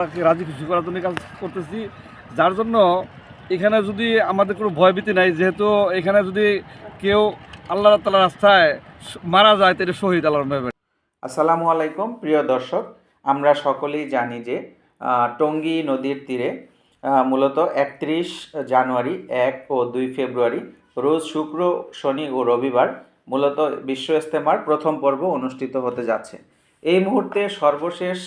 রাজি খুশি করার জন্য কাজ করতেছি, যার জন্য এখানে যদি আমাদের কোনো ভয়ভীতি নাই, যেহেতু এখানে যদি কেউ আল্লাহ তাআলার রাস্তায় মারা যায় তাহলে শহীদ আল্লাহর নামে। আসসালামু আলাইকুম প্রিয় দর্শক, আমরা সকলেই জানি যে টঙ্গী নদীর তীরে মূলত 31 জানুয়ারি, 1 ও 2 ফেব্রুয়ারি রোজ শুক্র, শনি ও রবিবার মূলত বিশ্ব ইজতেমার প্রথম পর্ব অনুষ্ঠিত হতে যাচ্ছে। এই মুহূর্তে সর্বশেষ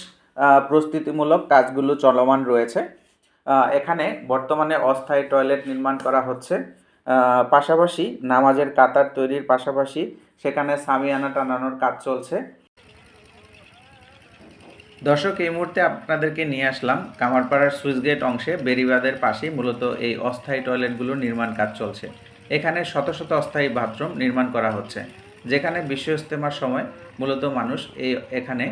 প্রস্তুতিমূলক কাজগুলো চলমান রয়েছে। এখানে বর্তমানে অস্থায়ী টয়লেট নির্মাণ করা হচ্ছে, পাশাপাশি নামাজের কাতার তৈরির পাশাপাশি সেখানে সামিয়ানা টানানোর কাজ চলছে। দর্শক, এই মুহূর্তে আপনাদেরকে নিয়ে আসলাম কামারপাড়ার সুইচগেট অংশে বেড়িবাঁধের পাশেই মূলত এই অস্থায়ী টয়লেটগুলোর নির্মাণ কাজ চলছে। এখানে শত শত অস্থায়ী বাথরুম নির্মাণ করা হচ্ছে, যেখানে বিশ্ব ইজতেমার সময় মূলত মানুষ এখানে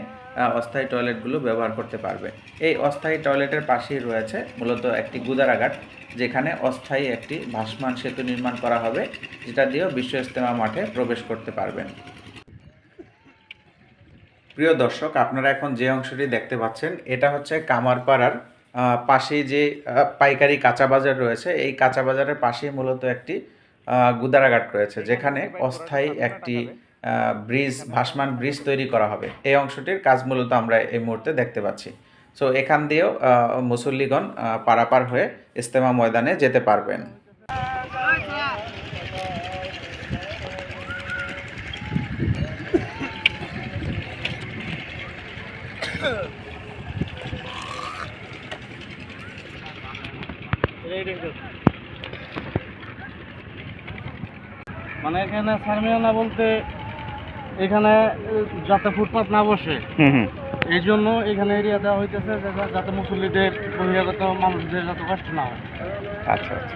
অস্থায়ী টয়লেটগুলো ব্যবহার করতে পারবে। এই অস্থায়ী টয়লেটের পাশেই রয়েছে মূলত একটি গুদারাঘাট, যেখানে অস্থায়ী একটি ভাসমান সেতু নির্মাণ করা হবে, যেটা দিয়েও বিশ্ব ইজতেমা মাঠে প্রবেশ করতে পারবেন। প্রিয় দর্শক, আপনারা এখন যে অংশটি দেখতে পাচ্ছেন এটা হচ্ছে কামারপাড়ার পাশেই যে পাইকারি কাঁচা বাজার রয়েছে, এই কাঁচা বাজারের পাশেই মূলত একটি গুদারাঘাট রয়েছে, যেখানে অস্থায়ী একটি ব্রিজ, ভাসমান ব্রিজ তৈরি করা হবে। এই অংশটির কাজ মূলত আমরা এই মুহূর্তে দেখতে পাচ্ছি। সো এখান দিয়েও মুসল্লিগণ পারাপার হয়ে ইজতেমা ময়দানে যেতে পারবেন। মানে এখানে সারমিয়ানা বলতে এখানে যাতে ফুটপাত না বসে, এই জন্য এখানে এরিয়া দেওয়া হইতেছে যাতে মুসল্লিদের বহিরাগত মানুষদের যাতে কষ্ট না হয়। আচ্ছা আচ্ছা।